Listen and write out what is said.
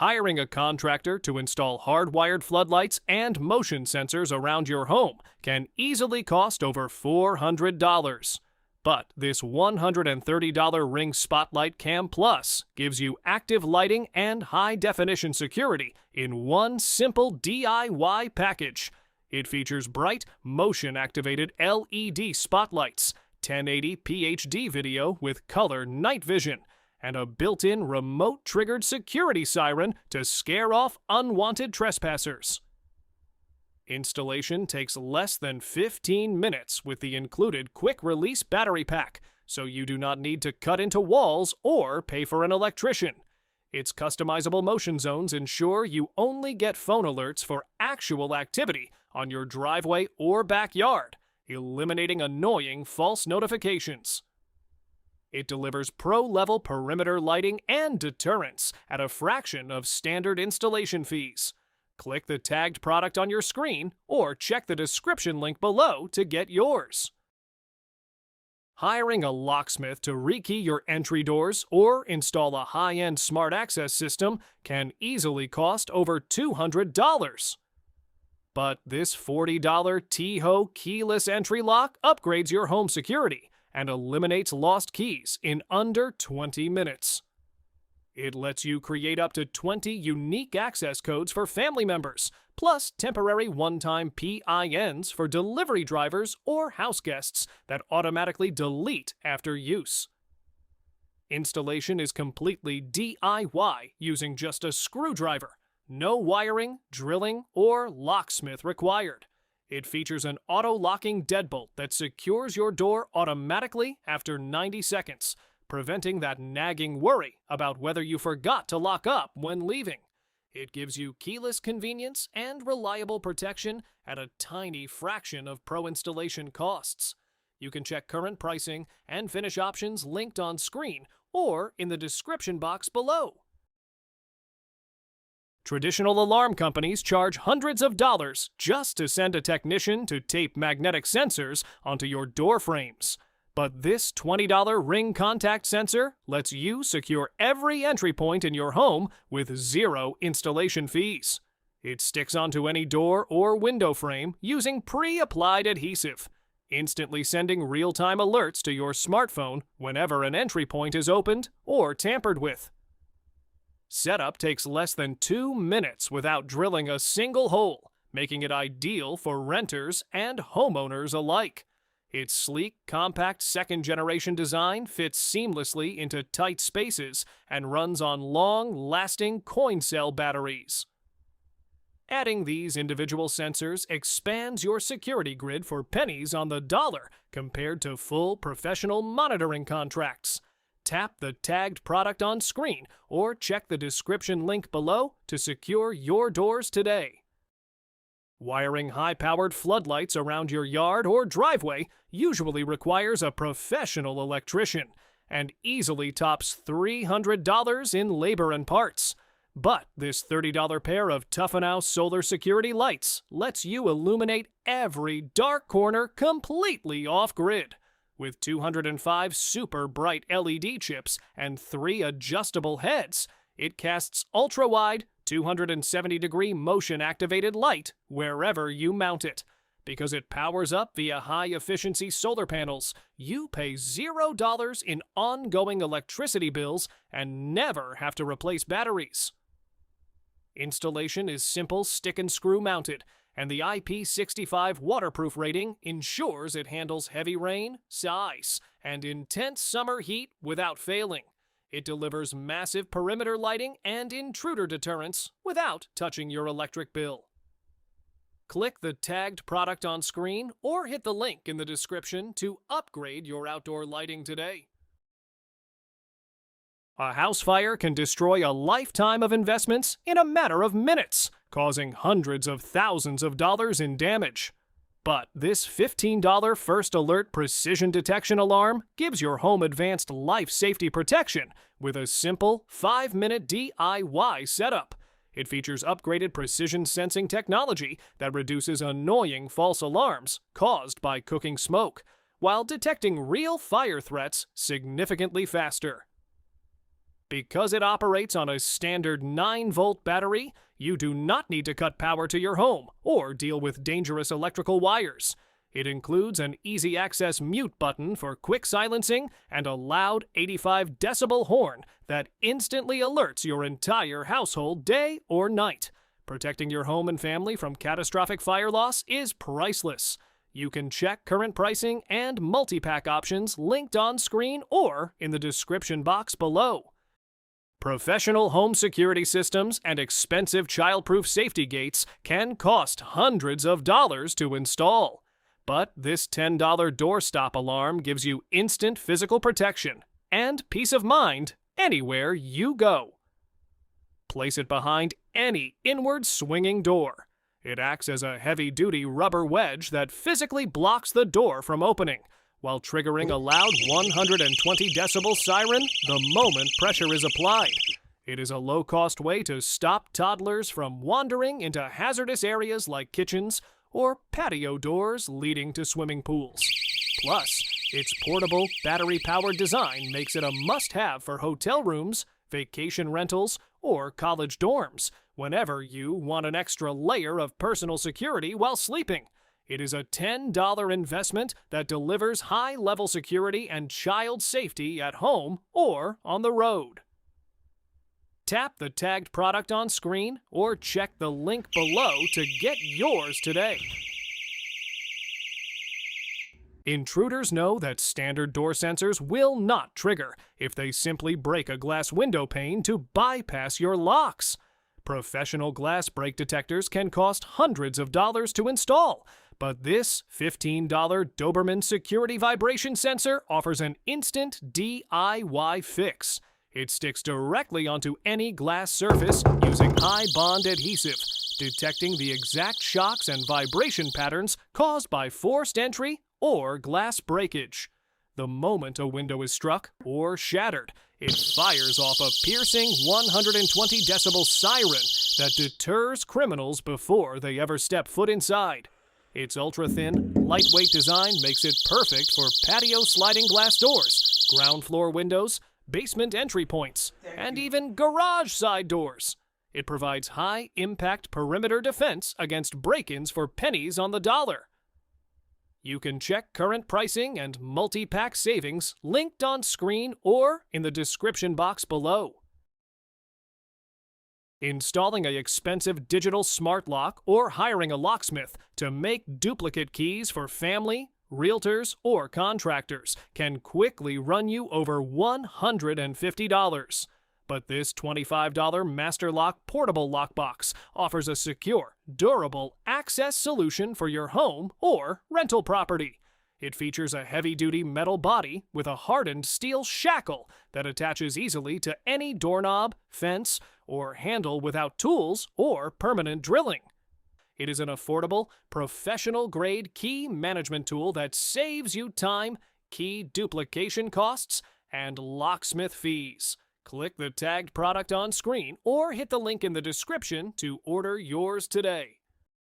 Hiring a contractor to install hardwired floodlights and motion sensors around your home can easily cost over $400. But this $130 Ring Spotlight Cam Plus gives you active lighting and high-definition security in one simple DIY package. It features bright, motion-activated LED spotlights, 1080 PHD video with color night vision, and a built-in remote-triggered security siren to scare off unwanted trespassers. Installation takes less than 15 minutes with the included quick-release battery pack, so you do not need to cut into walls or pay for an electrician. Its customizable motion zones ensure you only get phone alerts for actual activity on your driveway or backyard, eliminating annoying false notifications. It delivers pro-level perimeter lighting and deterrence at a fraction of standard installation fees. Click the tagged product on your screen or check the description link below to get yours. Hiring a locksmith to rekey your entry doors or install a high-end smart access system can easily cost over $200. But this $40 TEEHO keyless entry lock upgrades your home security and eliminates lost keys in under 20 minutes. It lets you create up to 20 unique access codes for family members, plus temporary one-time PINs for delivery drivers or house guests that automatically delete after use. Installation is completely DIY using just a screwdriver. No wiring, drilling, or locksmith required. It features an auto-locking deadbolt that secures your door automatically after 90 seconds, preventing that nagging worry about whether you forgot to lock up when leaving. It gives you keyless convenience and reliable protection at a tiny fraction of pro-installation costs. You can check current pricing and finish options linked on screen or in the description box below. Traditional alarm companies charge hundreds of dollars just to send a technician to tape magnetic sensors onto your door frames. But this $20 Ring contact sensor lets you secure every entry point in your home with zero installation fees. It sticks onto any door or window frame using pre-applied adhesive, instantly sending real-time alerts to your smartphone whenever an entry point is opened or tampered with. Setup takes less than 2 minutes without drilling a single hole, making it ideal for renters and homeowners alike. Its sleek, compact second-generation design fits seamlessly into tight spaces and runs on long-lasting coin cell batteries. Adding these individual sensors expands your security grid for pennies on the dollar compared to full professional monitoring contracts. Tap the tagged product on screen or check the description link below to secure your doors today. Wiring high-powered floodlights around your yard or driveway usually requires a professional electrician and easily tops $300 in labor and parts. But this $30 pair of Tough-N-House solar security lights lets you illuminate every dark corner completely off-grid. With 205 super bright LED chips and 3 adjustable heads, it casts ultra-wide, 270-degree motion-activated light wherever you mount it. Because it powers up via high-efficiency solar panels, you pay $0 in ongoing electricity bills and never have to replace batteries. Installation is simple stick-and-screw mounted, and the IP65 waterproof rating ensures it handles heavy rain, ice, and intense summer heat without failing. It delivers massive perimeter lighting and intruder deterrence without touching your electric bill. Click the tagged product on screen or hit the link in the description to upgrade your outdoor lighting today. A house fire can destroy a lifetime of investments in a matter of minutes, causing hundreds of thousands of dollars in damage. But this $15 First Alert Precision Detection Alarm gives your home advanced life safety protection with a simple 5-minute DIY setup. It features upgraded precision sensing technology that reduces annoying false alarms caused by cooking smoke, while detecting real fire threats significantly faster. Because it operates on a standard 9-volt battery, you do not need to cut power to your home or deal with dangerous electrical wires. It includes an easy-access mute button for quick silencing and a loud 85 decibel horn that instantly alerts your entire household day or night. Protecting your home and family from catastrophic fire loss is priceless. You can check current pricing and multi-pack options linked on screen or in the description box below. Professional home security systems and expensive child-proof safety gates can cost hundreds of dollars to install. But this $10 doorstop alarm gives you instant physical protection and peace of mind anywhere you go. Place it behind any inward swinging door. It acts as a heavy-duty rubber wedge that physically blocks the door from opening, while triggering a loud 120 decibel siren the moment pressure is applied. It is a low-cost way to stop toddlers from wandering into hazardous areas like kitchens or patio doors leading to swimming pools. Plus, its portable, battery-powered design makes it a must-have for hotel rooms, vacation rentals, or college dorms whenever you want an extra layer of personal security while sleeping. It is a $10 investment that delivers high-level security and child safety at home or on the road. Tap the tagged product on screen or check the link below to get yours today. Intruders know that standard door sensors will not trigger if they simply break a glass window pane to bypass your locks. Professional glass break detectors can cost hundreds of dollars to install, but this $15 Doberman security vibration sensor offers an instant DIY fix. It sticks directly onto any glass surface using high bond adhesive, detecting the exact shocks and vibration patterns caused by forced entry or glass breakage. The moment a window is struck or shattered, it fires off a piercing 120 decibel siren that deters criminals before they ever step foot inside. Its ultra-thin, lightweight design makes it perfect for patio sliding glass doors, ground floor windows, basement entry points, and even garage side doors. It provides high-impact perimeter defense against break-ins for pennies on the dollar. You can check current pricing and multi-pack savings linked on screen or in the description box below. Installing an expensive digital smart lock or hiring a locksmith to make duplicate keys for family, realtors, or contractors can quickly run you over $150. But this $25 Master Lock portable lockbox offers a secure, durable access solution for your home or rental property. It features a heavy-duty metal body with a hardened steel shackle that attaches easily to any doorknob, fence, or handle without tools or permanent drilling. It is an affordable, professional-grade key management tool that saves you time, key duplication costs, and locksmith fees. Click the tagged product on screen or hit the link in the description to order yours today.